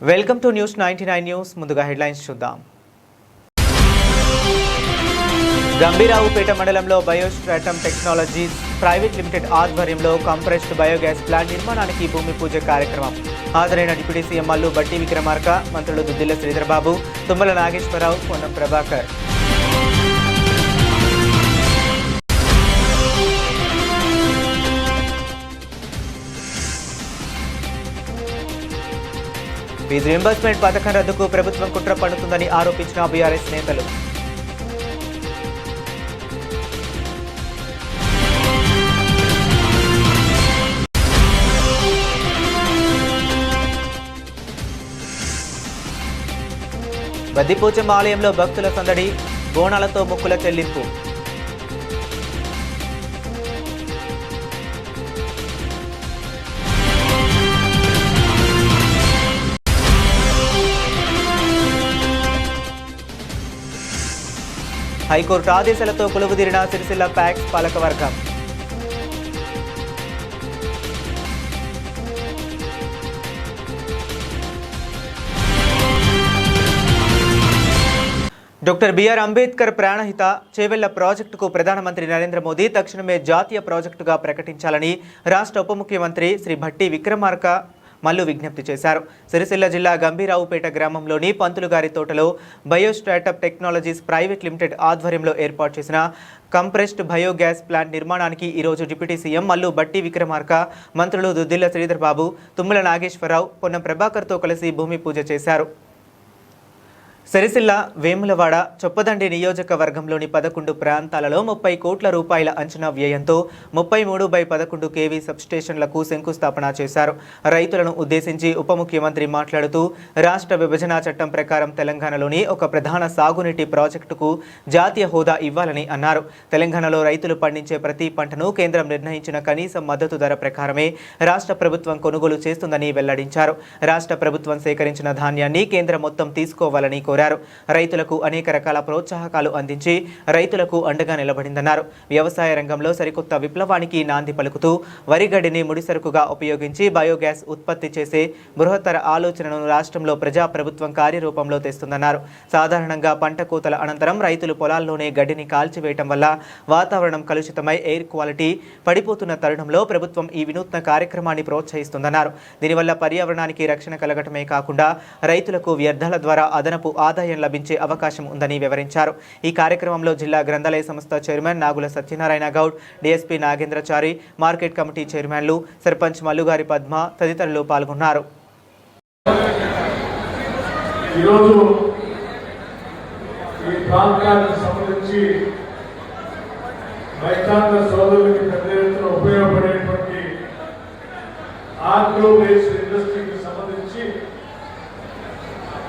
Welcome to news 99 news. ముందుగా headlines చూద్దాం. గంభీరావుపేట మండలంలో బయోస్ట్రాటమ్ టెక్నాలజీస్ ప్రైవేట్ లిమిటెడ్ ఆధ్వర్యంలో కంప్రెస్డ్ బయోగ్యాస్ ప్లాంట్ నిర్మాణానికి భూమి పూజ కార్యక్రమం. హాజరైన డిప్యూటీ సీఎం మల్లు భట్టి విక్రమార్క, మంత్రులు దుద్దిల్ల శ్రీధర్బాబు, తుమ్మల నాగేశ్వరరావు, పొన్నం ప్రభాకర్. ఫీజు రింబర్స్మెంట్ పథకం రద్దుకు ప్రభుత్వం కుట్ర పన్నుతుందని ఆరోపించిన బీఆర్ఎస్ నేతలు. బద్దిపోచమ్మ ఆలయంలో భక్తుల సందడి, బోనాలతో మొక్కుల చెల్లింపు. హైకోర్టు ఆదేశాలతో కొలువుదీరిన సిరిసిల్ల ప్యాక్స్ పాలకవర్గం. డాక్టర్ బిఆర్ అంబేద్కర్ ప్రాణహిత చేవెళ్ల ప్రాజెక్టుకు ప్రధానమంత్రి నరేంద్ర మోదీ తక్షణమే జాతీయ ప్రాజెక్టుగా ప్రకటించాలని రాష్ట్ర ఉప ముఖ్యమంత్రి శ్రీ భట్టి విక్రమార్క మల్లు విజ్ఞప్తి చేశారు. సిరిసిల్ల జిల్లా గంభీరావుపేట గ్రామంలోని పంతులుగారి తోటలో బయోస్ట్రాటప్ టెక్నాలజీస్ ప్రైవేట్ లిమిటెడ్ ఆధ్వర్యంలో ఏర్పాటు చేసిన కంప్రెస్డ్ బయోగ్యాస్ ప్లాంట్ నిర్మాణానికి ఈరోజు డిప్యూటీ సీఎం మల్లు భట్టి విక్రమార్క, మంత్రులు దుద్దిల్ల శ్రీధర్బాబు, తుమ్మల నాగేశ్వరరావు, పొన్నం ప్రభాకర్తో కలిసి భూమి పూజ చేశారు. సిరిసిల్ల, వేములవాడ, చొప్పదండి నియోజకవర్గంలోని 11 ప్రాంతాలలో 30 కోట్ల రూపాయల అంచనా వ్యయంతో 33/11 kV సబ్స్టేషన్లకు శంకుస్థాపన చేశారు. రైతులను ఉద్దేశించి ఉప ముఖ్యమంత్రి మాట్లాడుతూ రాష్ట్ర విభజన చట్టం ప్రకారం తెలంగాణలోని ఒక ప్రధాన సాగునీటి ప్రాజెక్టుకు జాతీయ హోదా ఇవ్వాలని అన్నారు. తెలంగాణలో రైతులు పండించే ప్రతి పంటను కేంద్రం నిర్ణయించిన కనీస మద్దతు ధర ప్రకారమే రాష్ట్ర ప్రభుత్వం కొనుగోలు చేస్తుందని వెల్లడించారు. రాష్ట్ర ప్రభుత్వం సేకరించిన ధాన్యాన్ని కేంద్రం మొత్తం తీసుకోవాలని కోరారు. రైతులకు అనేక రకాల ప్రోత్సాహకాలు అందించి రైతులకు అండగా నిలబడిందన్నారు. వ్యవసాయ రంగంలో సరికొత్త విప్లవానికి నాంది పలుకుతూ వరిగడ్డిని ముడిసరుకుగా ఉపయోగించి బయోగ్యాస్ ఉత్పత్తి చేసే బృహత్తర ఆలోచనను రాష్ట్రంలో ప్రజాప్రభుత్వం కార్యరూపంలో తెస్తుందన్నారు. సాధారణంగా పంట కోతల అనంతరం రైతులు పొలాల్లోనే గడ్డిని కాల్చివేయటం వల్ల వాతావరణం కలుషితమై ఎయిర్ క్వాలిటీ పడిపోతున్న తరుణంలో ప్రభుత్వం ఈ వినూత్న కార్యక్రమాన్ని ప్రోత్సహిస్తుందన్నారు. దీనివల్ల పర్యావరణానికి రక్షణ కలగటమే కాకుండా రైతులకు వ్యర్థాల ద్వారా అదనపు ఆదాయం లభించే అవకాశం ఉందని వివరించారు. ఈ కార్యక్రమంలో జిల్లా గ్రంథాలయ సంస్థ chairman Nagula Satyanarayana Goud, DSP Nagendrachari, market committee చైర్మన్లు, సర్పంచ్ మల్లుగారి పద్మ తదితరులు పాల్గొన్నారు.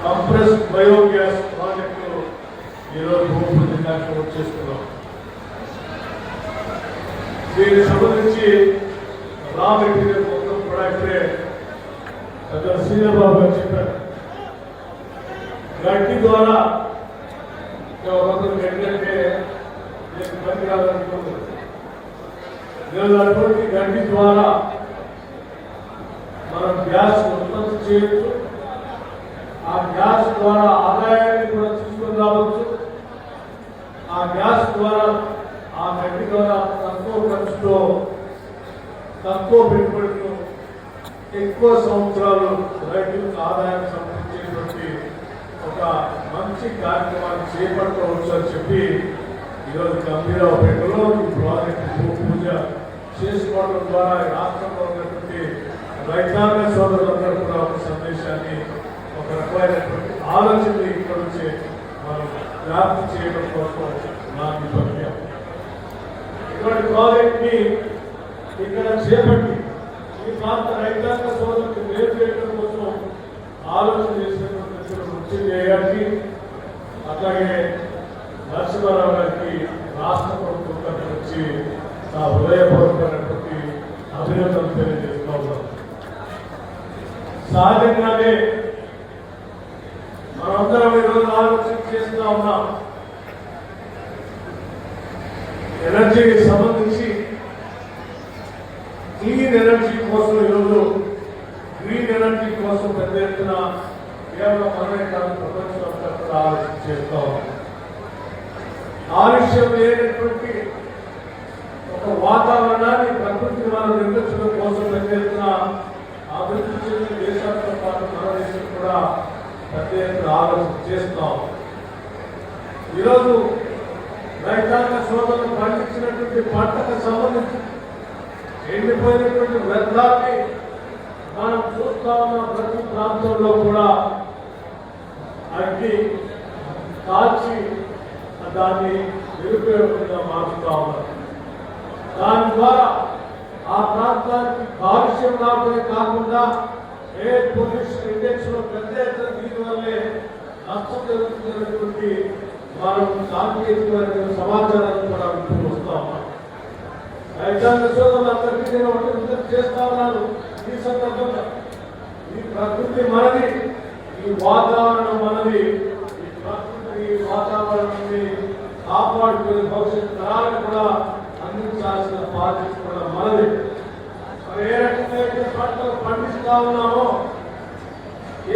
కంప్రెస్డ్ బయోగ్యాస్ ప్రాజెక్టు ఈరోజు భూమి పూజ చేస్తున్నాం. దీనికి సంబంధించి రా మెటీరియల్ మొత్తం కూడా ఇప్పుడే అక్కడ శ్రీధర్బాబు గారు చెప్పారు. గడ్డి ద్వారా గడ్డి అంటే గడ్డి రాదనుకుంటుంది. అటువంటి గడ్డి ద్వారా మనం గ్యాస్ ఉత్పత్తి చేయొచ్చు. ఆ గ్యాస్ ద్వారా ఆదాయాన్ని కూడా తీసుకొని రావచ్చు. ఆ గ్యాస్ ద్వారా, ఆ గడ్డి ద్వారా తక్కువ ఖర్చుతో, తక్కువ పెట్టుబడితో ఎక్కువ సంవత్సరాలు రైతులకు ఆదాయాన్ని సంపాదించేటువంటి ఒక మంచి కార్యక్రమాన్ని చేపట్టవచ్చు అని చెప్పి ఈరోజు గంభీరావుపేటలో ఈ ప్రాజెక్టు భూపూజ చేసుకోవడం ద్వారా రాష్ట్రంలో ఉన్నటువంటి రైతాంగ సోదరులందరూ కూడా ఒక సందేశాన్ని, ఒక రకమైనటువంటి ఆలోచనలు ఇక్కడ నుంచి మనం వ్యాప్తి చేయడం కోసం నాకు విజ్ఞప్తి. ఇటువంటి ప్రాజెక్ట్ని ఇక్కడ చేపట్టి ఈ ప్రాంత రైతాంగ సోదరులకు మేలు చేయడం కోసం ఆలోచన చేసినటువంటి వృత్తి చేయాలి. అట్లాగే నరసింహారావు గారికి రాష్ట్ర ప్రభుత్వం తరఫు నుంచి నా హృదయపూర్వకమైనటువంటి అభినందనలు తెలియజేస్తూ ఉన్నాం. సహజంగానే మనందరం ఈరోజు ఆలోచన చేస్తూ ఉన్నాం. ఎనర్జీకి సంబంధించి క్లీన్ ఎనర్జీ కోసం ఈరోజు గ్రీన్ ఎనర్జీ కోసం పెద్ద ఎత్తున కేవలం మనమే కాదు ప్రపంచం అంతా కూడా ఆలోచన చేస్తూ ఉన్నాం. ఆలస్యం లేనటువంటి ఒక వాతావరణాన్ని ప్రకృతిని మనం నిర్మించడం కోసం పెద్ద ఎత్తున అభివృద్ధి చెందిన దేశాలతో పాటు మన దేశం కూడా పెద్ద ఎత్తున ఆలోచన చేస్తాం. ఈరోజు రైతాంగ సోదరులు పండించినటువంటి పంటకు సంబంధించి ఎండిపోయినటువంటి వ్యర్థాన్ని మనం చూస్తా ఉన్న ప్రతి ప్రాంతంలో కూడా అగ్గి కాల్చి దాన్ని నిరుపయోగంగా మారుస్తా ఉన్నారు. దాని ద్వారా ఆ ప్రాంతానికి కాలుష్యం రావడమే కాకుండా ఎయిర్ పొల్యూషన్ ఇండెక్స్ లో పెద్ద ఎత్తున దీనివల్లే నష్టం జరుగుతున్నటువంటి మనం సాంకేతికమైన సమాచారాన్ని కూడా వింటూ వస్తా ఉన్నాం. రైతాంగ సోదరులందరికీ నేను ఒకటి విజ్ఞప్తి చేస్తా ఉన్నాను. ఈ సందర్భంగా ఈ ప్రకృతి మనది, ఈ వాతావరణం మనది. ఈ ప్రకృతి వాతావరణాన్ని కాపాడుకునే భవిష్యత్ తరాలకు కూడా అందించాల్సిన బాధ్యత కూడా మనది. మరి ఏ రకంగా అయితే పంటలు పండిస్తా ఉన్నామో,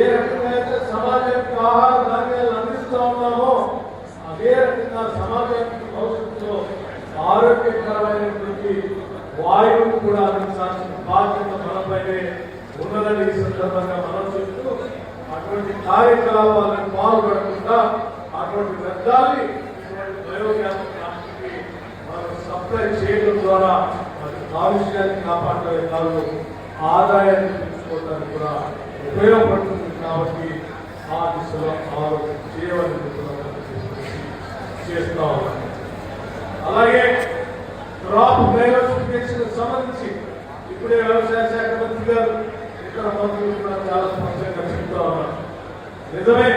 ఏ రకంగా అయితే సమాజానికి ఆహార ధాన్యాలు అందిస్తా ఉన్నామో, అదే రకంగా సమాజానికి భవిష్యత్తులో ఆరోగ్యకరమైనటువంటి వాయువును కూడా అందించాల్సిన బాధ్యత మనపైనే ఉన్నదని ఈ సందర్భంగా మనం చెప్తూ, అటువంటి కార్యకలాపాలను పాల్గొనకుండా అటువంటి వ్యర్థాన్ని బయోగ్యాస్ ప్లాంట్కి మనం సప్లై చేయడం ద్వారా మన కాలుష్యాన్ని కాపాడమే కాదు, ఆదాయాన్ని పెంచుకోవడానికి కూడా ఉపయోగపడుతుంది. కాబట్టి ఆ దిశలో ఆలోచన చేయవలసి చేస్తా ఉన్నాం. అలాగే క్రాప్ డైవర్సిఫికేషన్ సంబంధించి ఇప్పుడే వ్యవసాయ శాఖ మంత్రి గారు ఇతర మంత్రులు కూడా చాలా స్పష్టంగా చెప్తా ఉన్నారు. నిజమే,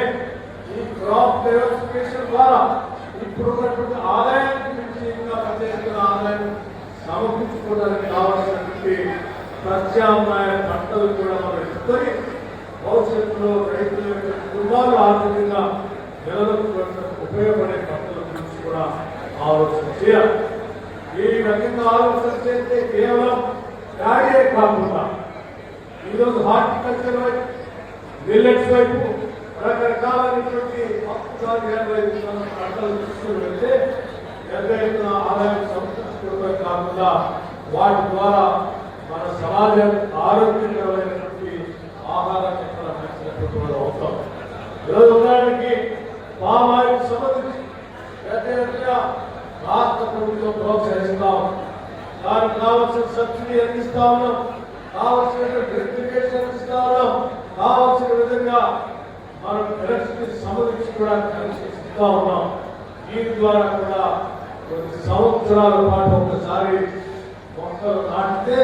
ఈ క్రాప్ డైవర్సిఫికేషన్ ద్వారా ఇప్పుడున్నటువంటి ఆదాయానికి మించి ఇంకా ప్రత్యేకంగా ఆదాయం సమకూర్చుకోవడానికి కావాల్సినటువంటి ప్రత్యామ్నాయ పంటలు కూడా మనం ఇద్దరి భవిష్యత్తులో రైతుల యొక్క కుటుంబాలు ఆర్థికంగా నిలదొక్కుకోవడానికి ఉపయోగపడే పంటల గురించి కూడా ఆలోచన చేయాలి. ఈ రకంగా ఆలోచన చేస్తే కేవలం డాడీ కాకుండా ఈరోజు హార్టికల్చర్ వైపు, మిల్లెట్స్ వైపు రకరకాలైనటువంటి పంటలు తీసుకుని వెళ్తే ఎక్కడైనా ఆదాయం సమకూర్చుకోవడమే కాకుండా వాటి ద్వారా మన సమాజానికి ఆరోగ్యకరమైనటువంటి ఆహారాన్ని పెంచినటువంటి అవుతాం. ఈరోజు ఉదాహరణకి పామ్ ఆయిల్ సంబంధించి పెద్ద ఎత్తున రాష్ట్ర ప్రభుత్వం ప్రోత్సహిస్తాం. దానికి కావాల్సిన సబ్సిడీ అందిస్తా ఉన్నాం, కావాల్సిన డ్రిప్లికేషన్ అందిస్తా ఉన్నాం, కావాల్సిన విధంగా మనం ఎలక్ట్రిసిటీ సంబంధించి కూడా కనెక్షన్ ఇస్తా ఉన్నాం. దీని ద్వారా కూడా కొన్ని సంవత్సరాల పాటు ఒకసారి మొక్కలు నాటితే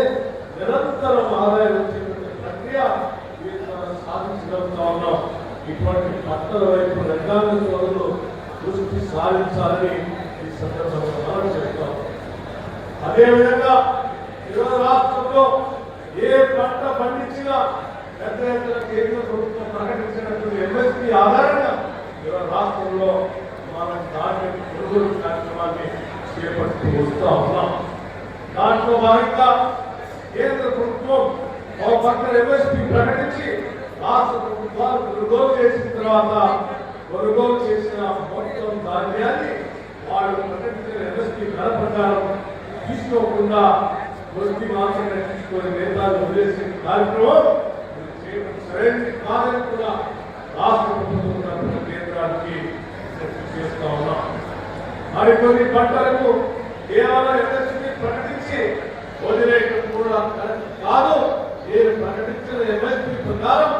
నిరంతరం ఆదాయం వచ్చేటువంటి ప్రక్రియ వీటి ద్వారా సాధించగలుగుతా ఉన్నాం. ఇటువంటి పంటల వైపు రైతాంగ సోదరులు దృష్టి సాధించాలని ఈ సందర్భంగా మనం చెప్తాం. అదేవిధంగా ఈరోజు రాష్ట్రంలో ఏ పంట పండించినా పెద్ద ఎత్తున కేంద్ర ప్రభుత్వం ప్రకటించినటువంటి ఎంఎస్పీ ఆధారంగా ఈరోజు రాష్ట్రంలో మనం ధాన్యం కొనుగోలు కార్యక్రమాన్ని చేపడుతూ వస్తూ ఉన్నాం. దాంట్లో భాగంగా కేంద్ర ప్రభుత్వం ఒక పక్కన ఎంఎస్పీ ప్రకటించి రాష్ట్ర ప్రభుత్వాలు కొనుగోలు చేసిన తర్వాత కొనుగోలు చేసిన మొత్తం ధాన్యాన్ని వాళ్ళు ప్రకటించిన ఎంఎస్పీ ధర ప్రకారం తీసుకోకుండా కొద్ది మాత్రమే తీసుకొని నేతాలు వదిలేసిన కార్యక్రమం సరైనది కాదని కూడా రాష్ట్ర ప్రభుత్వం కేంద్రానికి చేస్తా ఉన్నాం. మరికొన్ని పంటలకు కేవలం ఎంఎస్పీ ప్రకటించి వదిలేయడం కూడా కాదు. నేను ప్రకటించిన ఎంఎస్పీ ప్రకారం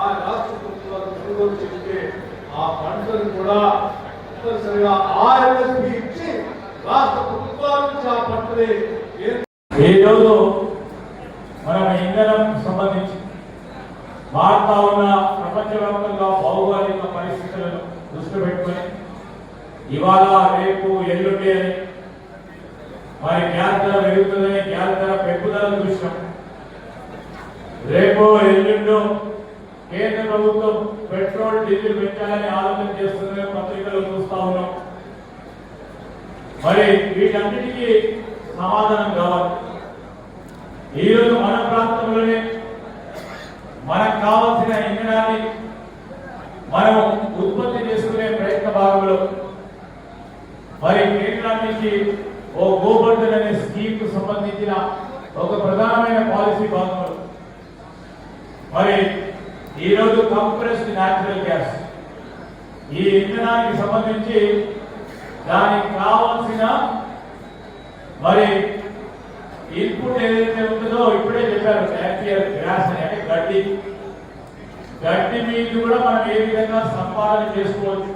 ఆ రాష్ట్ర ప్రభుత్వాలు కొనుగోలు చేస్తే ఆ పంటను కూడా తప్పనిసరిగా ఆ ఎంఎస్పీ ఇచ్చి రాష్ట్ర ప్రభుత్వాల నుంచి ఆ పంటని ఈరోజు మన ఇంధనం సంబంధించి మారుతా ఉన్న ప్రపంచవ్యాప్తంగా భౌగోళిక పరిస్థితులను దృష్టి పెట్టుకుని ఇవాళ రేపు ఎల్లుండి అని మరి గ్యాస్ ధర పెరుగుతుందని గ్యాస్ ధర పెంపుదల చూసినాం. రేపు ఎల్లుండు కేంద్ర ప్రభుత్వం పెట్రోల్ డీజిల్ పెంచాలని ఆలోచన చేస్తుందని పత్రికలు చూస్తా ఉన్నాం. మరి వీటన్నిటికీ సమాధానం కావాలి. ఈరోజు మన ప్రాంతంలోనే మనకు కావాల్సిన ఇంధనాన్ని మనం ఉత్పత్తి చేసుకునే ప్రయత్న భాగంలో మరి కేంద్రం నుంచి ఓ గోబర్ధన్ అనే స్కీమ్ కు సంబంధించిన ఒక ప్రధానమైన పాలసీ భాగంలో మరి ఈరోజు కంప్రెస్డ్ న్యాచురల్ గ్యాస్ ఈ ఇంధనానికి సంబంధించి దానికి కావాల్సిన మరి ఇన్పుట్ ఏదైతే ఉంటుందో ఇప్పుడే చెప్పారు న్యాచురల్ గ్యాస్ అంటే గడ్డి మీద కూడా మనం ఏ విధంగా సంపాదన చేసుకోవచ్చు.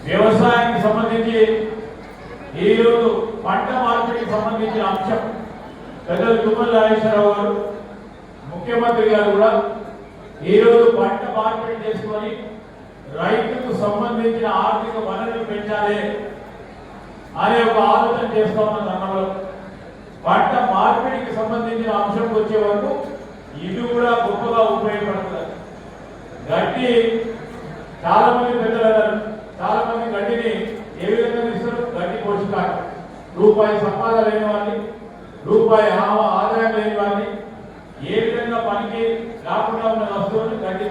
వ్యవసాయానికి సంబంధించి ఈరోజు పంట మార్పిడికి సంబంధించిన అంశం పెద్దలు తుమ్మల నాగేశ్వరరావు గారు ముఖ్యమంత్రి గారు కూడా ఈరోజు పంట మార్పిడి చేసుకొని రైతుకు సంబంధించిన ఆర్థిక వనరులు పెంచాలి అనే ఒక ఆలోచన చేస్తా ఉన్న తరుణంలో పంట మార్పిడికి సంబంధించిన అంశంకి వచ్చే వరకు ఇది కూడా గొప్పగా ఉపయోగపడుతుంది. గడ్డి చాలా మంది పెద్దలు అన్నారు, చాలా మంది గడ్డిని ఏ విధంగా ఇస్తారు? గడ్డి పోషకాలు రూపాయి సంపాదన లేని వారిని, రూపాయి ఆదాయం లేని వారిని, ఏ విధంగా పనికి రాకుండా ఉన్న వస్తువులను గడ్డి.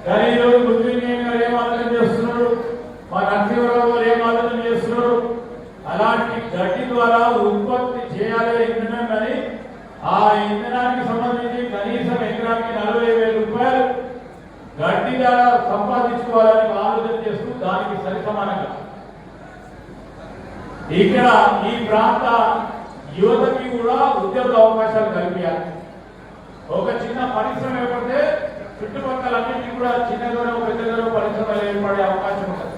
కానీ ఈరోజు గుర్తింగ్ గారు ఏం ఆలోచన చేస్తున్నారు, మా నరసింహరావు గారు ఏం ఆలోచన చేస్తున్నారు? అలాంటి గడ్డి ద్వారా ఉత్పత్తి చేయాలి ఇంధనం అని ఆ ఇంధనానికి సంబంధించి కనీసం ఎకరానికి 40,000 రూపాయలు గడ్డి ద్వారా సంపాదించుకోవాలని ఆలోచన చేస్తూ దానికి సరిసమానంగా ఇక్కడ ఈ ప్రాంత యువతకి కూడా ఉద్యోగ అవకాశాలు కల్పించాలి. ఒక చిన్న పరిశ్రమ ఏర్పడితే చుట్టుపక్కల అన్నింటినీ కూడా చిన్నగానో పెద్దగానో పరిశ్రమలు ఏర్పడే అవకాశం ఉంటుంది.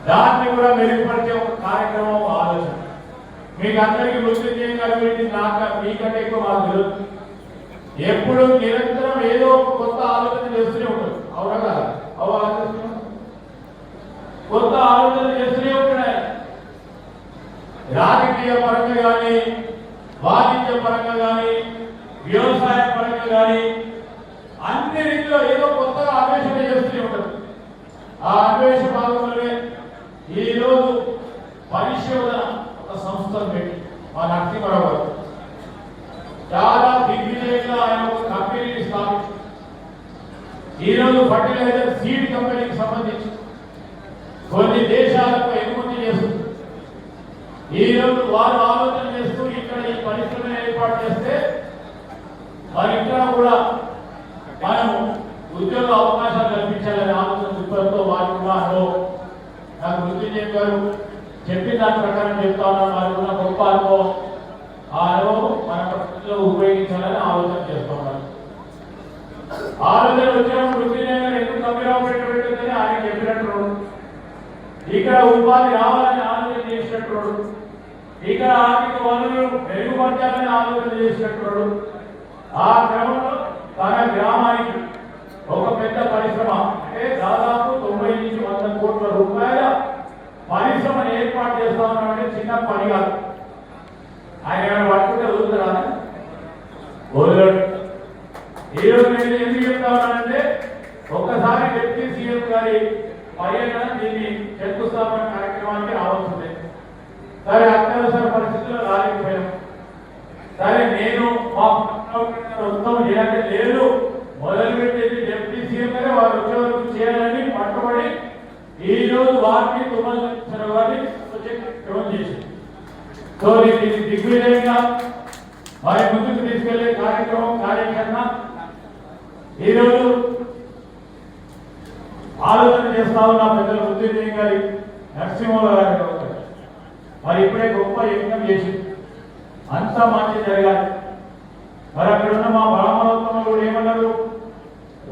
దాన్ని కూడా మెరుగుపరిచే ఒక కార్యక్రమం ఆలోచన. మీకు అందరికీ మృత్యుంజయ గారి గురించి మీకంటే ఎక్కువ మాకు తెలుసు. ఎప్పుడు నిరంతరం ఏదో ఒక కొత్త ఆలోచన చేస్తూనే ఉంటారు. అవునా కదా? కొత్త ఆలోచన చేస్తూనే ఉంటాయి. రాజకీయ పరంగా కానీ, వాణిజ్య పరంగా కానీ, వ్యవసాయ పరంగా కానీ అన్ని రీతిలో ఏదో కొత్తగా అన్వేషణ చేస్తూనే ఉంటారు. ఆ అన్వేషణ భాగంలోనే ఈరోజు పరిశోధన ఒక సంస్థను పెట్టి మా నరసింహరావు గారు చాలా దిగ్విజయంగా ఆయన ఒక కంపెనీని స్థాపించి ఈరోజు ఫర్టిలైజర్ సీడ్ కంపెనీకి సంబంధించి కొన్ని దేశాలకు ఎగుమతి చేస్తుంది. ఈరోజు వారు ఆలోచన చేస్తూ ఇక్కడ ఈ పరిశ్రమను ఏర్పాటు చేస్తే మరి ఇక్కడ కూడా మనము ఉద్యోగ అవకాశాలు కల్పించాలనే ఆలోచన దృక్పథంతో వారు కూడా అనుభవం నాకు మృత్యుంజయ గారు చెప్పిన దాని ప్రకారం చెప్తా ఉన్నారు. వారు కూడా గొప్ప అనుభవం, ఆ అనుభవం మన ప్రకృతిలో ఉపయోగించాలని ఆలోచన చేస్తూ ఉన్నారు. ఆలోచన వచ్చినప్పుడు మృత్యుంజయ గారు ఎందుకు గంభీరావు పెట్టబెట్టిందని ఆయన చెప్పినట్టు, ఇక్కడ ఉపాధి రావాలని ఆలోచన చేసినట్టు, ఇక్కడ ఆర్థిక వనరులు మెరుగుపరచాలని ఆలోచన చేసినట్టు, ఆ క్రమంలో తన గ్రామానికి ఒక పెద్ద పరిశ్రమ అంటే దాదాపు 90 నుంచి 100 కోట్ల రూపాయల పరిశ్రమను ఏర్పాటు చేస్తా ఉన్నామంటే చిన్న పని కాదు. ఆయన ఏమైనా పట్టుకుంటే వదులుతారా? వదలడు. ఈరోజు నేను ఎందుకు చెప్తా ఉన్నానంటే ఒక్కసారి డిప్యూటీ సీఎం గారి పర్యటన దీన్ని శంకుస్థాపన కార్యక్రమానికి రావాల్సిందే. సరే అత్యవసర పరిస్థితుల్లో రాలేకపోయాం. సరే నేను మా ఉత్తమం చేయాలంటే లేదు, మొదలుపెట్టేది డిప్యూటీ సీఎం గారే వారు వచ్చే వరకు చేయాలని పట్టుబడి ఈ రోజు వారిని తుమ్మల వారిని చేసింది. సో ఇది దిగ్విజయంగా వారి ముందుకు తీసుకెళ్లే కార్యక్రమం కార్యాచరణ ఈరోజు ఆలోచన చేస్తా ఉన్న పెద్దల మృత్యుంజయ గారి నరసింహరావు గారి మరి ఇప్పుడే గొప్ప యజ్ఞం చేసింది. అంతా మంచి జరగాలి. మరి అక్కడ ఉన్న మా బ్రాహ్మణోత్తములు కూడా ఏమన్నారు?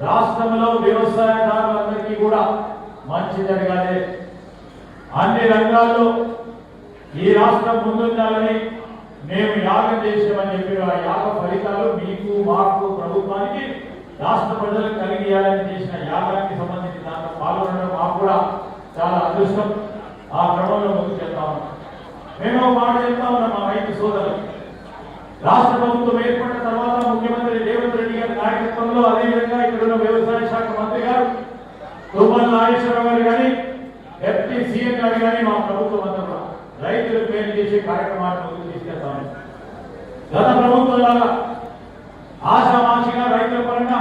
రాష్ట్రంలో వ్యవసాయదారులందరికీ కూడా మంచి జరగాలి, అన్ని రంగాల్లో ఈ రాష్ట్రం ముందుండాలని మేము యాగం చేసామని చెప్పి ఆ యాగ ఫలితాలు మీకు మాకు ప్రభుత్వానికి రాష్ట్ర ప్రజలకు కలిగియాలని చేసిన యాగానికి సంబంధించి దాంట్లో పాల్గొనడం మాకు కూడా చాలా అదృష్టం. ఆ క్రమంలో ముందుకు చెప్తా ఉన్నాం. మేము మాట చెప్తా ఉన్నాం మా రైతు సోదరులు. రాష్ట్ర ప్రభుత్వం ఏర్పడిన తర్వాత ముఖ్యమంత్రి రేవంత్ రెడ్డి గారి నాయకత్వంలో అదేవిధంగా ఇక్కడున్న వ్యవసాయ శాఖ మంత్రి గారు తుమ్మల నాగేశ్వరరావు గారు కానీ డిప్యూటీ సీఎం గారు కానీ మా ప్రభుత్వం అంతా రైతులకు మేలు చేసే కార్యక్రమాన్ని ముందుకు తీసుకెళ్తాము. గత ప్రభుత్వం లాగా ఆశామాషిగా రైతుల పరంగా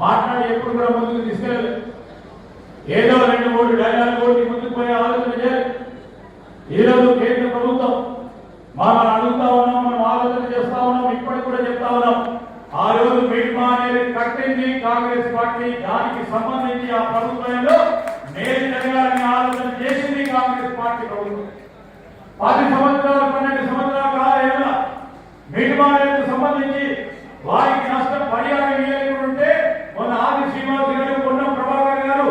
మాట్లాడి ఎప్పుడు కూడా ముందుకు తీసుకెళ్ళలేదు. ఏదో 2-3 డైలాగ్ కోటి ముందుకు పోయే ఆలోచన చేయాలి. ఈరోజు కేంద్ర ప్రభుత్వం మనం అడుగుతా ఉన్నాం, మనం ఆలోచన చేస్తా ఉన్నాం, ఇప్పటికి కూడా చెప్తా ఉన్నాం. ఆ రోజు మిడ్మా అనేది కట్టింది కాంగ్రెస్ పార్టీ, దానికి సంబంధించి ఆ ప్రభుత్వంలో మేలు జరగాలని ఆలోచన చేసింది కాంగ్రెస్ పార్టీ ప్రభుత్వం. 10 సంవత్సరాలు 12 సంవత్సరాల కాలంలో మిడ్మా అనేది సంబంధించి వారికి నష్టం పరిహారం ఇవ్వకుంటే మొన్న ఆది శ్రీనివాస్ గారు, పొన్నం ప్రభాకర్ గారు,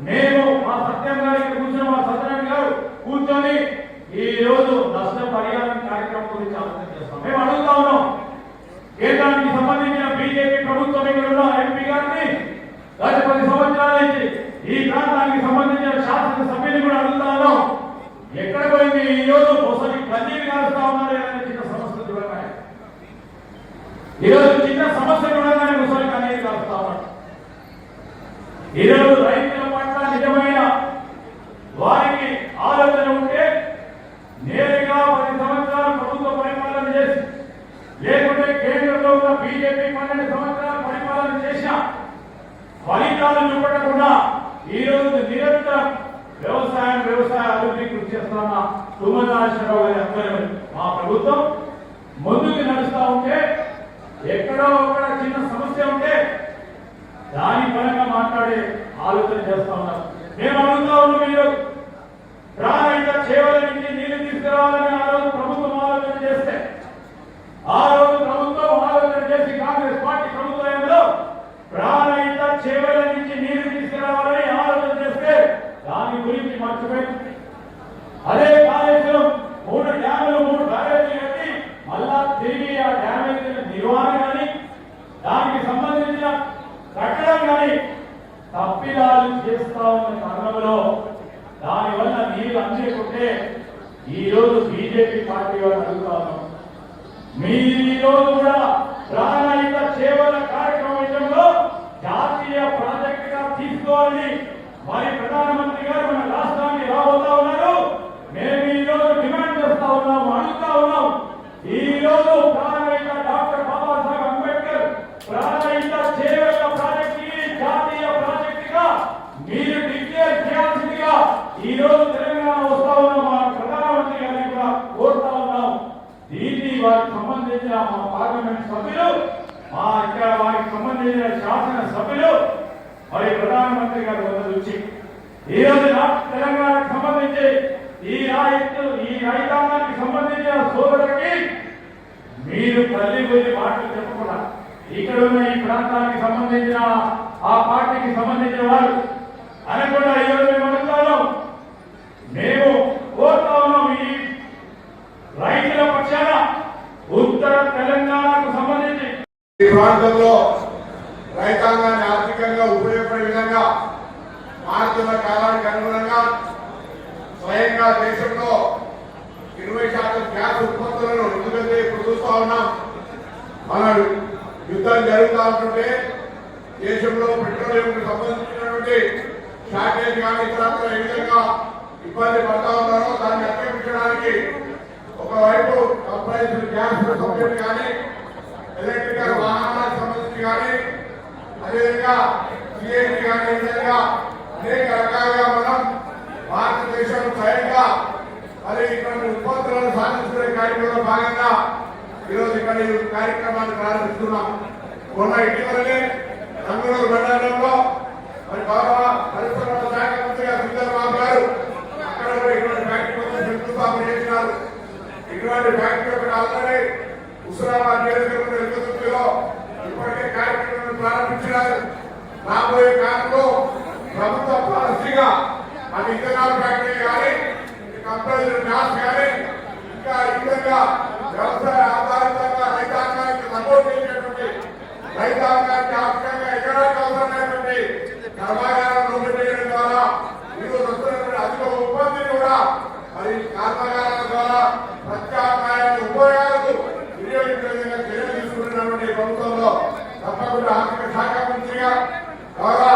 మేము మా సత్యం గారు కూర్చొని, మా సత్యనారాయణ గారు కూర్చొని ఈ రోజు నష్ట పరిహారం కార్యక్రమం గురించి ఆలోచన చేస్తాం. మేము అడుగుతా ఉన్నాం కేంద్రానికి సంబంధించిన బీజేపీ ప్రభుత్వం ఇక్కడ ఉన్న ఎంపీ గారిని గత 10 సంవత్సరాల నుంచి ఈ ప్రాంతానికి సంబంధించిన శాసన సభ్యులు కూడా అడుగుతా ఉన్నాం. ఎక్కడ పోయింది ఈ రోజు ఒకసారి కన్నీరు కాలుస్తా ఉన్నారు. ఏదైనా చిన్న సమస్య చూడగానే, ఈరోజు చిన్న సమస్య చూడగానే ఒకసారి కన్నీరు కాలుస్తా ఉన్నారు. ఈరోజు రైతుల పట్ల నిజమైన వారికి ఆలోచన ఉంటే నేరుగా 10 సంవత్సరాలు ప్రభుత్వ పరిపాలన చేసి, లేకుంటే కేంద్రంలో ఉన్న బీజేపీ 12 సంవత్సరాలు పరిపాలన చేసిన ఫలితాలు చూపడకుండా ఈ రోజు నిరంతరం వ్యవసాయ అభివృద్ధి కృషి చేస్తున్న తుమ్మనాశ్వరరావు గారి ఆధ్వర్యంలో మా ప్రభుత్వం ముందుకు నడుస్తూ ఉంటే, ఎక్కడో ఒక చిన్న సమస్య ఉంటే దాని పరంగా మాట్లాడే ఆలోచన చేస్తా ఉన్నారు. మేము అడుగుతా ఉన్నాం, మీరు ప్రాణహిత చేవల నుంచి నీళ్లు తీసుకురావాలని ఆ రోజు ప్రభుత్వం ఆలోచన చేస్తే, ఆ రోజు ప్రభుత్వం ఆలోచన చేసి కాంగ్రెస్ పార్టీ ప్రభుత్వంలో ప్రాణహిత చేవల నుంచి నీళ్లు తీసుకురావాలని ఆలోచన చేస్తే దాని గురించి మర్చిపోయింది. అదే కాళేశ్వరం 3 డ్యాములు 3 బ్యారేజీలు కట్టి మళ్ళా తిరిగి ఆ డ్యామేజీల నిర్వహణ కానీ దానికి సంబంధించిన కట్టడం కానీ తప్పిదాలు చేస్తా ఉన్న తరుణంలో దానివల్ల నీళ్లు అందేకుంటే ఈ రోజు బీజేపీ పార్టీ వాళ్ళు అడుగుతా ఉన్నాం, మీరు ఈ రోజు కూడా ప్రాణహిత చేవల కార్యక్రమం విషయంలో జాతీయ ప్రాజెక్టుగా తీసుకోవాలని మరి ప్రధానమంత్రి గారు మన రాష్ట్రానికి రాబోతా ఉన్నారు. మేము ఈ రోజు డిమాండ్ చేస్తా ఉన్నాం, అడుగుతా ఉన్నాం. ఈ రోజు ప్రాణహిత డాక్టర్ బాబాసాహెబ్ అంబేద్కర్ ప్రాణహిత చేవల ప్రాజెక్టు జాతీయ ప్రాజెక్టుగా మీరు డిక్లేర్ చేయాల్సిందిగా ఈ రోజు తెలంగాణ వస్తా ఉన్నాం. మా ప్రధానమంత్రి గారిని కూడా కోరుతా ఉన్నాం. దీన్ని వారికి సంబంధించిన మా పార్లమెంట్ సభ్యులు, మా ఇక్కడ వారికి సంబంధించిన శాసన సభ్యులు మరి ప్రధానమంత్రి గారి వద్ద నుంచి ఈ రోజు తెలంగాణకు సంబంధించి ఈ రైతాంగానికి సంబంధించిన సోదరులకి మీరు తల్లి గురించి మాటలు చెప్పకుండా ఇక్కడ ఉన్న ఈ ప్రాంతానికి సంబంధించిన ఆ పార్టీకి సంబంధించిన వారు అనకుండా ఈ రోజు మేము అడుగుతాను, మేము కోరుతా ఉన్నాం. ఈ రైతుల పక్షాన ఉత్తర తెలంగాణకు సంబంధించి ఈ ప్రాంతంలో రైతాంగాన్ని ఆర్థికంగా ఉపయోగపడే విధంగా మారుతున్న కాలానికి అనుగుణంగా స్వయంగా దేశంలో 20% గ్యాస్ ఉత్పత్తులను ఎందుకంటే ఇప్పుడు చూస్తా ఉన్నాం. మన యుద్ధం జరుగుతూ ఉంటుంటే దేశంలో పెట్రోలియంకు సంబంధించినటువంటి షార్టేజ్ కానీ ఇతరత్ర ఏ విధంగా ఇబ్బంది పడతా ఉన్నారో దాన్ని అధిగమించడానికి ఒకవైపు కంప్రెస్డ్ గ్యాస్ సబ్సిడీ కానీ, ఎలక్ట్రికల్ వాహనాలకు సంబంధించి కానీ, అదేవిధంగా సిఎన్జి కానీ, ఈ విధంగా అనేక రకాలుగా మనం భారతదేశం స్వయంగా మరి ఇటువంటి ఉత్పత్తులను సాధించుకునే కార్యక్రమంలో భాగంగా ఈరోజు ఇక్కడ ఈ కార్యక్రమాన్ని ప్రారంభిస్తున్నాం. మొన్న ఇటీవలనే రంగునూరు మండలంలో మరి బాబా పరిశ్రమల శాఖ మంత్రిగా సుందరబాబు గారు అక్కడ కూడా ఇటువంటి ఫ్యాక్టరీ శంకుస్థాపన చేసినారు. ఇటువంటి ఫ్యాక్టరీ ఒకటి ఆల్రెడీ హుస్నాబాద్ నియోజకవర్గంలో ఇప్పటికే కార్యక్రమాన్ని ప్రారంభించినారు. రాబోయే కాలంలో ప్రభుత్వ పాలసీగా అది ఇథనాల్ ఫ్యాక్టరీ కానీ, కంప్రెస్డ్ గ్యాస్ కానీ, ఇంకా ఈ విధంగా వ్యవసాయ ఆధారితంగా రైతాంగానికి సపోర్ట్ చేసేటువంటి, రైతాంగానికి ఆర్థికంగా ఎకరానికి అవసరమైనటువంటి కర్మాగారాలను రూపొందించడం ద్వారా ఈరోజు వస్తున్నటువంటి అధిక ఉత్పత్తిని కూడా మరి కర్మాగారాల ద్వారా ప్రత్యామ్నాయ ఉపయోగాలకు వినియోగించే విధంగా చర్యలు తీసుకుంటున్నటువంటి ప్రభుత్వంలో తప్పకుండా ఆర్థిక శాఖ మంత్రిగా ద్వారా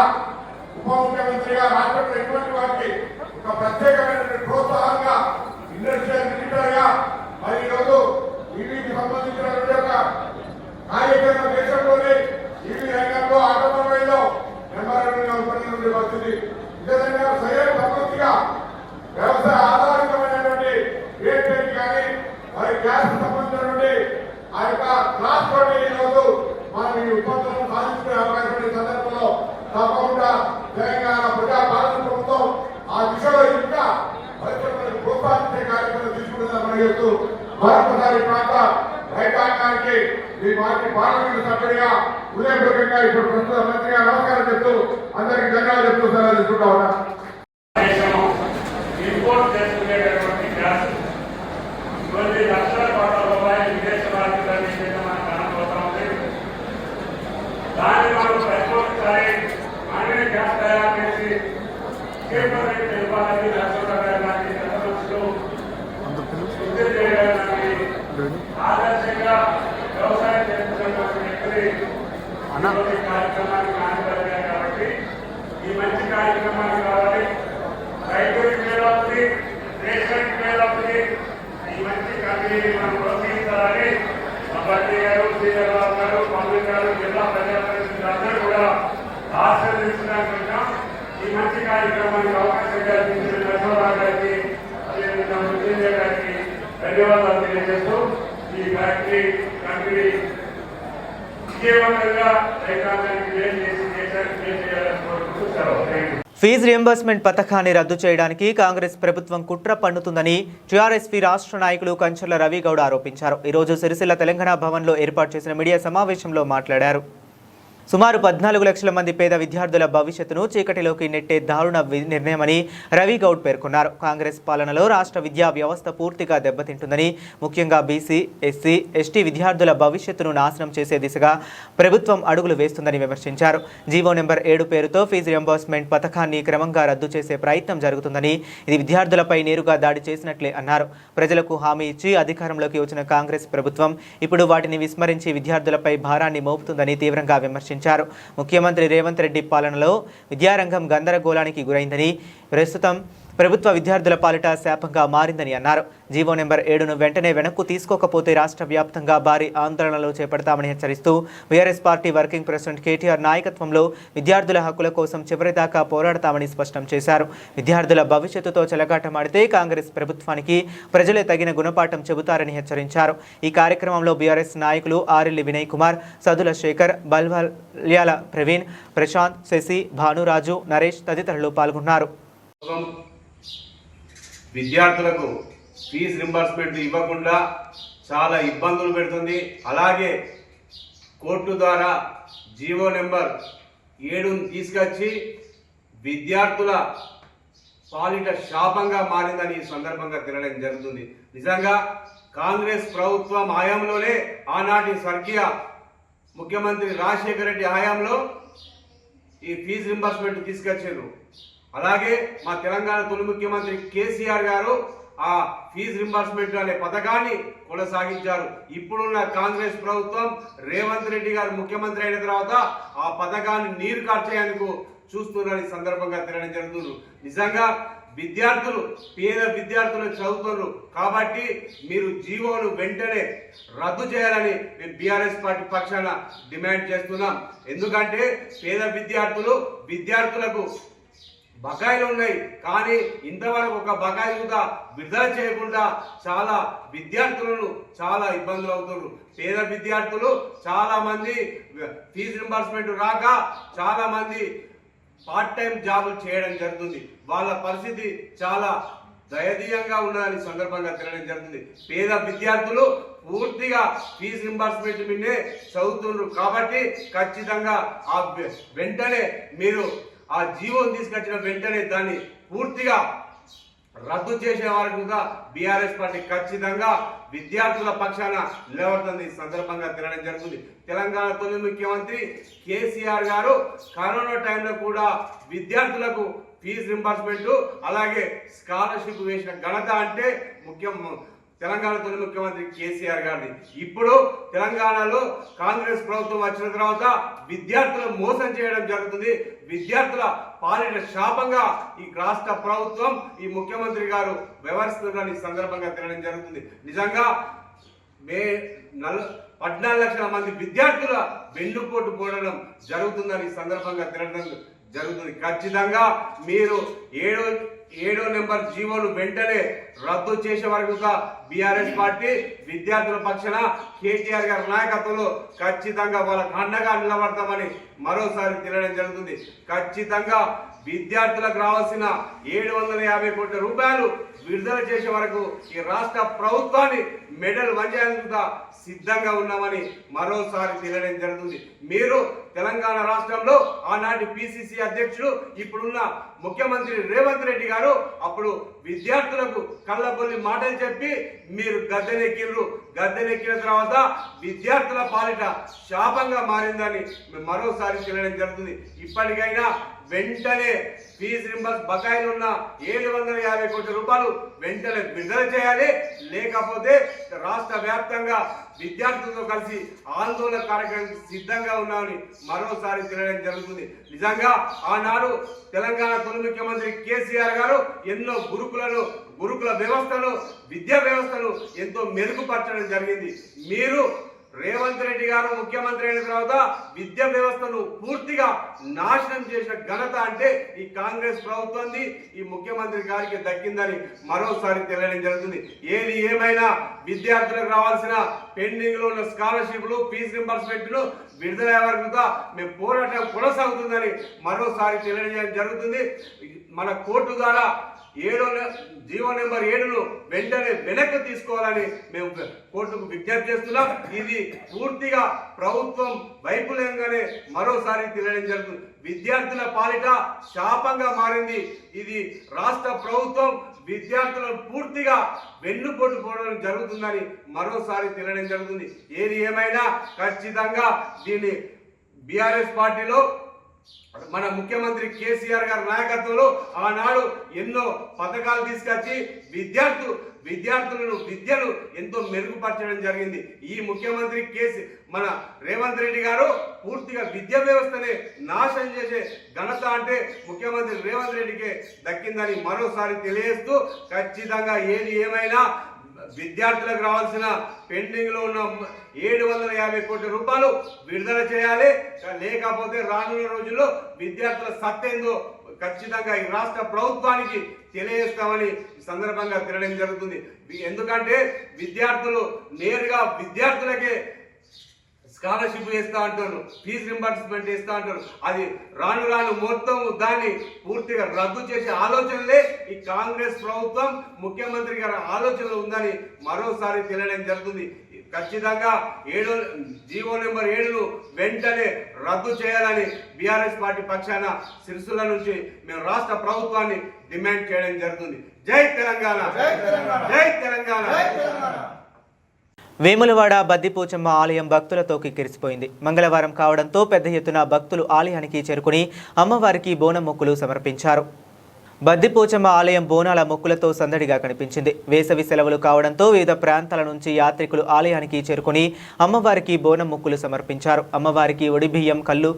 ఉప ముఖ్యమంత్రిగా రాష్ట్రంలో ఎటువంటి వారికి ఒక ప్రత్యేకమైనటువంటి ప్రోత్సాహంగా ఇండస్ట్రియల్ మినిస్టర్ గా మరి ఈరోజు ఈవీకి సంబంధించినటువంటి ఒక కార్యక్రమం దేశంలోని ఈవీ రంగంలో తప్పకుండా తెలంగాణ ప్రజా పాలన ప్రభుత్వం ఆ దిశలో ఇంకా పరిశ్రమలకు ప్రోత్సహించే కార్యక్రమం తీసుకుంటుందని చెప్తూ మరొకసారి ప్రాంత రైతాంగానికి మీ పార్టీ పార్లమెంటు సభ్యుడిగా ఉదయపూర్వకంగా ఇప్పుడు ప్రస్తుత మంత్రిగా నమస్కారం చెప్తూ అందరికీ ధన్యవాదాలు చెప్తూ సలహా తీసుకుంటా ఉన్నా. ఇంపోర్ట్ చేసుకునేటటువంటి గ్యాస్ కొన్ని లక్షల కోట్ల రూపాయలు విదేశ మార్కెట్లన్నీ మనం కానబోతా ఉంది. దాన్ని మనం ప్రతిసారి మనమే గ్యాస్ తయారు చేసి కేంద్రానికి ఇవ్వాలని రాష్ట్రానికి శుద్ధి చేయడానికి ఆదర్శంగా వ్యవసాయం చేస్తున్నటువంటి వ్యక్తులు కార్యక్రమానికి నాన్నపరిగారు. కాబట్టి ఈ మంచి కార్యక్రమానికి కావాలి, రైతులకు మేలవుతుంది, దేశానికి మేలవుతుంది. ఈ మంచి కంపెనీని మనం ప్రోత్సహించాలని భట్టి గారు, శ్రీధర్బాబు గారు, పంపిణీ గారు, జిల్లా ప్రజాప్రతినిధులు అందరూ కూడా ఆశీర్వదించడానికి వచ్చాం. ఈ మంచి కార్యక్రమానికి అవకాశం కల్పించిన నరసింహరావు గారికి, అదేవిధంగా మృత్యుంజయ గారికి ధన్యవాదాలు తెలియజేస్తూ ఈ ఫ్యాక్టరీ కంపెనీ విజయవంతంగా రైతాంగానికి మేలు చేసి దేశానికి మేలు చేయాలని కోరుకుంటూ సెలవు. ఫీజు రియంబర్స్మెంట్ పథకాన్ని రద్దు చేయడానికి కాంగ్రెస్ ప్రభుత్వం కుట్ర పన్నుతుందని టీఆర్ఎస్పీ రాష్ట్ర నాయకులు కంచర్ల రవిగౌడ ఆరోపించారు. ఈరోజు సిరిసిల్ల తెలంగాణ భవన్లో ఏర్పాటు చేసిన మీడియా సమావేశంలో మాట్లాడారు. సుమారు 14 లక్షల మంది పేద విద్యార్థుల భవిష్యత్తును చీకటిలోకి నెట్టే దారుణ నిర్ణయమని రవిగౌడ్ పేర్కొన్నారు. కాంగ్రెస్ పాలనలో రాష్ట్ర విద్యా వ్యవస్థ పూర్తిగా దెబ్బతింటుందని, ముఖ్యంగా బీసీ, ఎస్సీ, ఎస్టీ విద్యార్థుల భవిష్యత్తును నాశనం చేసే దిశగా ప్రభుత్వం అడుగులు వేస్తుందని విమర్శించారు. జీవో నెంబర్ 7 పేరుతో ఫీజు రియంబర్స్మెంట్ పథకాన్ని క్రమంగా రద్దు చేసే ప్రయత్నం జరుగుతుందని, ఇది విద్యార్థులపై నేరుగా దాడి చేసినట్లే అన్నారు. ప్రజలకు హామీ ఇచ్చి అధికారంలోకి వచ్చిన కాంగ్రెస్ ప్రభుత్వం ఇప్పుడు వాటిని విస్మరించి విద్యార్థులపై భారాన్ని మోపుతుందని తీవ్రంగా విమర్శించారు. ముఖ్యమంత్రి రేవంత్ రెడ్డి పాలనలో విద్యారంగం గందరగోళానికి గురైందని, ప్రస్తుతం ప్రభుత్వ విద్యార్థుల పాలిట శాపంగా మారిందని అన్నారు. జీవో నెంబర్ 7ను వెంటనే వెనక్కు తీసుకోకపోతే రాష్ట్ర వ్యాప్తంగా భారీ ఆందోళనలు చేపడతామని హెచ్చరిస్తూ BRS party working president KTR నాయకత్వంలో విద్యార్థుల హక్కుల కోసం చివరిదాకా పోరాడతామని స్పష్టం చేశారు. విద్యార్థుల భవిష్యత్తుతో చెలగాటమాడితే కాంగ్రెస్ ప్రభుత్వానికి ప్రజలే తగిన గుణపాఠం చెబుతారని హెచ్చరించారు. ఈ కార్యక్రమంలో బీఆర్ఎస్ నాయకులు ఆరిల్లి వినయ్ కుమార్, సదుల శేఖర్, బల్వల్యాల ప్రవీణ్, ప్రశాంత్, శశి, భానురాజు, నరేష్ తదితరులు పాల్గొన్నారు. విద్యార్థులకు ఫీజు రింబర్స్మెంట్ ఇవ్వకుండా చాలా ఇబ్బందులు పెడుతుంది. అలాగే కోర్టు ద్వారా జీవో నెంబర్ 7ను తీసుకొచ్చి విద్యార్థుల పాలిట శాపంగా మారిందని ఈ సందర్భంగా తినడం జరుగుతుంది. నిజంగా కాంగ్రెస్ ప్రభుత్వం హయాంలోనే ఆనాటి స్వర్గీయ ముఖ్యమంత్రి రాజశేఖర రెడ్డి హయాంలో ఈ ఫీజు రింబర్స్మెంట్ తీసుకొచ్చారు. అలాగే మా తెలంగాణ తొలి ముఖ్యమంత్రి కేసీఆర్ గారు ఆ ఫీజు రింబర్స్మెంట్ అనే పథకాన్ని కొనసాగించారు. ఇప్పుడున్న కాంగ్రెస్ ప్రభుత్వం రేవంత్ రెడ్డి గారు ముఖ్యమంత్రి అయిన తర్వాత ఆ పథకాన్ని నీరు కార్చేందుకు చూస్తున్నారని సందర్భంగా తినడం జరుగుతుంది. నిజంగా విద్యార్థులు, పేద విద్యార్థులు చదువుతున్నారు కాబట్టి మీరు జీవోను వెంటనే రద్దు చేయాలని మేము బీఆర్ఎస్ పార్టీ పక్షాన డిమాండ్ చేస్తున్నాం. ఎందుకంటే పేద విద్యార్థులకు బకాయిలు ఉన్నాయి, కానీ ఇంతవరకు ఒక బకాయి కూడా విడుదల చేయకుండా చాలా విద్యార్థులను చాలా ఇబ్బందులు అవుతున్నారు. పేద విద్యార్థులు చాలా మంది ఫీజు రింబర్స్మెంట్ రాక చాలా మంది పార్ట్ టైం జాబులు చేయడం జరుగుతుంది. వాళ్ళ పరిస్థితి చాలా దయనీయంగా ఉన్నదని సందర్భంగా తినడం జరుగుతుంది. పేద విద్యార్థులు పూర్తిగా ఫీజు రింబర్స్మెంట్ మీదే చదువుతున్నారు కాబట్టి ఖచ్చితంగా ఆ వెంటనే మీరు ఆ జీవోను తీసుకొచ్చిన వెంటనే దాన్ని పూర్తిగా రద్దు చేసే వారికి కూడా బీఆర్ఎస్ పార్టీ ఖచ్చితంగా విద్యార్థుల పక్షాన నిలబడుతుంది సందర్భంగా తినడం జరుగుతుంది. తెలంగాణ తొలి ముఖ్యమంత్రి కేసీఆర్ గారు కరోనా టైంలో కూడా విద్యార్థులకు ఫీజు రింబర్స్మెంట్ అలాగే స్కాలర్షిప్ వేసిన ఘనత అంటే తెలంగాణ తొలి ముఖ్యమంత్రి కేసీఆర్ గారిది. ఇప్పుడు తెలంగాణలో కాంగ్రెస్ ప్రభుత్వం వచ్చిన తర్వాత విద్యార్థులను మోసం చేయడం జరుగుతుంది. విద్యార్థుల పాలిట శాపంగా ఈ రాష్ట్ర ప్రభుత్వం, ఈ ముఖ్యమంత్రి గారు వ్యవహరిస్తున్నారని సందర్భంగా తినడం జరుగుతుంది. నిజంగా 14 లక్షల మంది విద్యార్థుల వెన్నుపోటు పోవడం జరుగుతుందని సందర్భంగా తిరగడం జరుగుతుంది. ఖచ్చితంగా మీరు ఏడో నెంబర్ జీవోను వెంటనే రద్దు చేసే వరకుగా బీఆర్ఎస్ పార్టీ విద్యార్థుల పక్షాన కేటీఆర్ గారి నాయకత్వంలో ఖచ్చితంగా వాళ్ళకు అండగా నిలబడతామని మరోసారి తెలియడం జరుగుతుంది. ఖచ్చితంగా విద్యార్థులకు రావాల్సిన 750 కోట్ల రూపాయలు విడుదల చేసే వరకు ఈ రాష్ట్ర ప్రభుత్వాన్ని మెడల్ వంచేందుకు సిద్ధంగా ఉన్నామని మరోసారి తెలియడం జరుగుతుంది. మీరు తెలంగాణ రాష్ట్రంలో ఆనాటి పిసిసి అధ్యక్షుడు ఇప్పుడున్న ముఖ్యమంత్రి రేవంత్ రెడ్డి గారు అప్పుడు విద్యార్థులకు కళ్ళబొల్లి మాటలు చెప్పి మీరు గద్దెనెక్కిన తర్వాత విద్యార్థుల పాలిట శాపంగా మారిందని మరోసారి తెలియడం జరుగుతుంది. ఇప్పటికైనా వెంటనే ఫీజు రింబర్స్ బకాయిలు ఉన్న 750 కోట్ల రూపాయలు వెంటనే విడుదల చేయాలి. లేకపోతే రాష్ట్ర వ్యాప్తంగా విద్యార్థులతో కలిసి ఆందోళన కార్యక్రమానికి సిద్ధంగా ఉన్నామని మరోసారి తెలియడం జరుగుతుంది. నిజంగా ఆనాడు తెలంగాణ తొలి ముఖ్యమంత్రి కేసీఆర్ గారు ఎన్నో గురుకుల వ్యవస్థను విద్యా వ్యవస్థను ఎంతో మెరుగుపరచడం జరిగింది. మీరు రేవంత్ రెడ్డి గారు ముఖ్యమంత్రి అయిన తర్వాత విద్యా వ్యవస్థను పూర్తిగా నాశనం చేసిన ఘనత అంటే ఈ కాంగ్రెస్ ప్రభుత్వాన్ని ఈ ముఖ్యమంత్రి గారికి దక్కిందని మరోసారి తెలియడం జరుగుతుంది. ఏది ఏమైనా విద్యార్థులకు రావాల్సిన పెండింగ్ లో ఉన్న స్కాలర్షిప్లు ఫీజు రింబర్స్మెంట్లు విడుదల వరకు మేము పోరాటం కొనసాగుతుందని మరోసారి తెలియజేయడం జరుగుతుంది. మన కోర్టు ద్వారా జీవో నెంబర్ 7ను వెంటనే వెనక్కి తీసుకోవాలని మేము కోర్టుకు విజ్ఞప్తి చేస్తున్నాం. ఇది పూర్తిగా ప్రభుత్వం వైఫల్యంగానే మరోసారి తెలియడం జరుగుతుంది. విద్యార్థుల పాలిట శాపంగా మారింది. ఇది రాష్ట్ర ప్రభుత్వం విద్యార్థులను పూర్తిగా వెన్నుపోటు పోవడం జరుగుతుందని మరోసారి తెలియడం జరుగుతుంది. ఏది ఏమైనా ఖచ్చితంగా దీన్ని బీఆర్ఎస్ పార్టీలో మన ముఖ్యమంత్రి కేసీఆర్ గారి నాయకత్వంలో ఆనాడు ఎన్నో పథకాలు తీసుకొచ్చి విద్యను ఎంతో మెరుగుపరచడం జరిగింది. ఈ ముఖ్యమంత్రి మన రేవంత్ రెడ్డి గారు పూర్తిగా విద్యా వ్యవస్థనే నాశనం చేసే ఘనత అంటే ముఖ్యమంత్రి రేవంత్ రెడ్డికే దక్కిందని మరోసారి తెలియజేస్తూ ఖచ్చితంగా ఏది ఏమైనా విద్యార్థులకు రావాల్సిన పెండింగ్ లో ఉన్న 750 కోట్ల రూపాయలు విడుదల చేయాలి. లేకపోతే రానున్న రోజుల్లో విద్యార్థుల సత్తేందో ఖచ్చితంగా ఈ రాష్ట్ర ప్రభుత్వానికి తెలియజేస్తామని సందర్భంగా తెలియడం జరుగుతుంది. ఎందుకంటే విద్యార్థులు నేరుగా విద్యార్థులకే స్కాలర్షిప్ వేస్తా అంటారు, ఫీజు రింబర్స్మెంట్ వేస్తా అంటారు. అది రాను మొత్తం దాన్ని పూర్తిగా రద్దు చేసే ఆలోచనలే ఈ కాంగ్రెస్ ప్రభుత్వం ముఖ్యమంత్రి గారి ఆలోచనలు ఉందని మరోసారి తెలియడం జరుగుతుంది. ఖచ్చితంగా జీవో నెంబర్ 7ను వెంటనే రద్దు చేయాలని బీఆర్ఎస్ పార్టీ పక్షాన సిరిసిల్ల నుంచి మేము రాష్ట్ర ప్రభుత్వాన్ని డిమాండ్ చేయడం జరుగుతుంది. జై తెలంగాణ, జై తెలంగాణ. వేములవాడ బద్దిపోచమ్మ ఆలయం భక్తులతో కిక్కిరిసిపోయింది. మంగళవారం కావడంతో పెద్ద ఎత్తున భక్తులు ఆలయానికి చేరుకుని అమ్మవారికి బోనం మొక్కులు సమర్పించారు. బద్దిపోచమ్మ ఆలయం బోనాల మొక్కులతో సందడిగా కనిపించింది. వేసవి సెలవులు కావడంతో వివిధ ప్రాంతాల నుంచి యాత్రికులు ఆలయానికి చేరుకుని అమ్మవారికి బోనం మొక్కులు సమర్పించారు. అమ్మవారికి ఒడిబియ్యం, కళ్ళు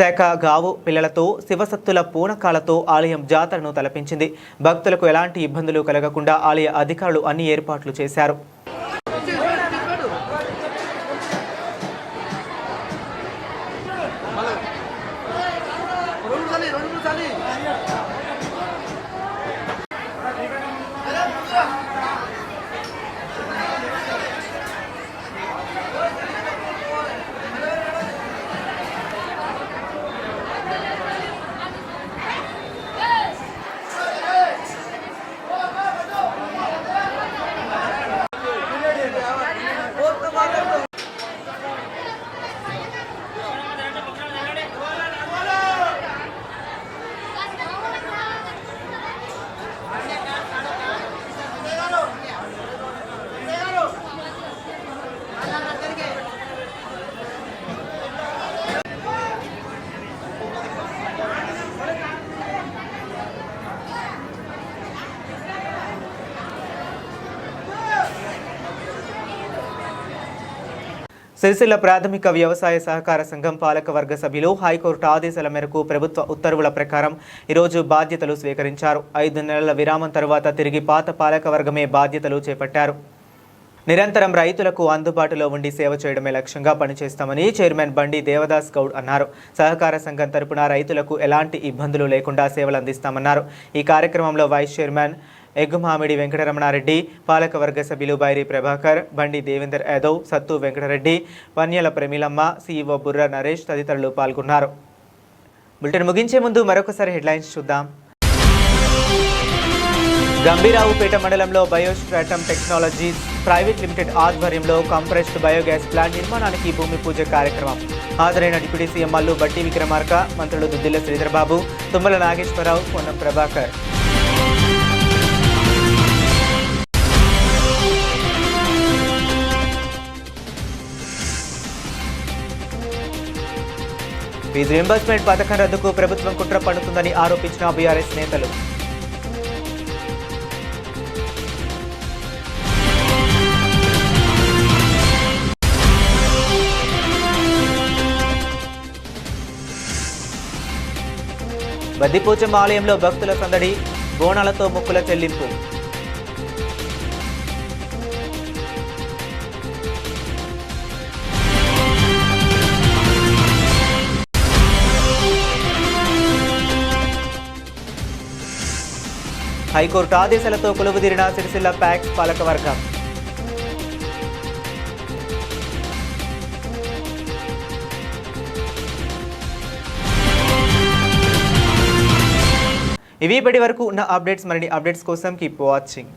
శాఖ, గావు పిల్లలతో శివసత్తుల పూనకాలతో ఆలయం జాతరను తలపించింది. భక్తులకు ఎలాంటి ఇబ్బందులు కలగకుండా ఆలయ అధికారులు అన్ని ఏర్పాట్లు చేశారు. సిరిసిల్ల ప్రాథమిక వ్యవసాయ సహకార సంఘం పాలకవర్గ సభ్యులు హైకోర్టు ఆదేశాల మేరకు ప్రభుత్వ ఉత్తర్వుల ప్రకారం ఈరోజు బాధ్యతలు స్వీకరించారు. 5 నెలల విరామం తర్వాత తిరిగి పాత పాలకవర్గమే బాధ్యతలు చేపట్టారు. నిరంతరం రైతులకు అందుబాటులో ఉండి సేవ చేయడమే లక్ష్యంగా పనిచేస్తామని చైర్మన్ బండి దేవదాస్ గౌడ్ అన్నారు. సహకార సంఘం తరపున రైతులకు ఎలాంటి ఇబ్బందులు లేకుండా సేవలు అందిస్తామన్నారు. ఈ కార్యక్రమంలో వైస్ చైర్మన్ ఎగ్గుమామిడి వెంకటరమణారెడ్డి, పాలకవర్గ సభ్యులు బైరి ప్రభాకర్, బండి దేవేందర్ యాదవ్, సత్తు వెంకటరెడ్డి, వన్యల ప్రమీలమ్మ, సీఈఓ బుర్ర నరేష్ తదితరులు పాల్గొన్నారు. బులెటిన్ ముగించే ముందు మరొకసారి హెడ్లైన్స్ చూద్దాం. గంభీరావుపేట మండలంలో బయోస్ట్రాటమ్ టెక్నాలజీస్ ప్రైవేట్ లిమిటెడ్ ఆధ్వర్యంలో కంప్రెస్డ్ బయోగ్యాస్ ప్లాంట్ నిర్మాణానికి భూమి పూజ కార్యక్రమం. హాజరైన డిప్యూటీ సీఎం మల్లు భట్టి విక్రమార్క, మంత్రులు దుద్దిల్ల శ్రీధర్బాబు, తుమ్మల నాగేశ్వరరావు, పొన్నం ప్రభాకర్. ఫీజు రీయింబర్స్మెంట్ పథకం రద్దుకు ప్రభుత్వం కుట్ర పన్నుతుందని ఆరోపించిన బీఆర్ఎస్ నేతలు. బద్దిపోచమ్మ ఆలయంలో భక్తుల సందడి, బోనాలతో మొక్కుల చెల్లింపు. హైకోర్టు ఆదేశాలతో కొలువుదీరిన సిరిసిల్ల ప్యాక్స్ పాలకవర్గం. ఇవి ఇప్పటి వరకు ఉన్న అప్డేట్స్. మరిన్ని అప్డేట్స్ కోసం కీప్ వాచింగ్.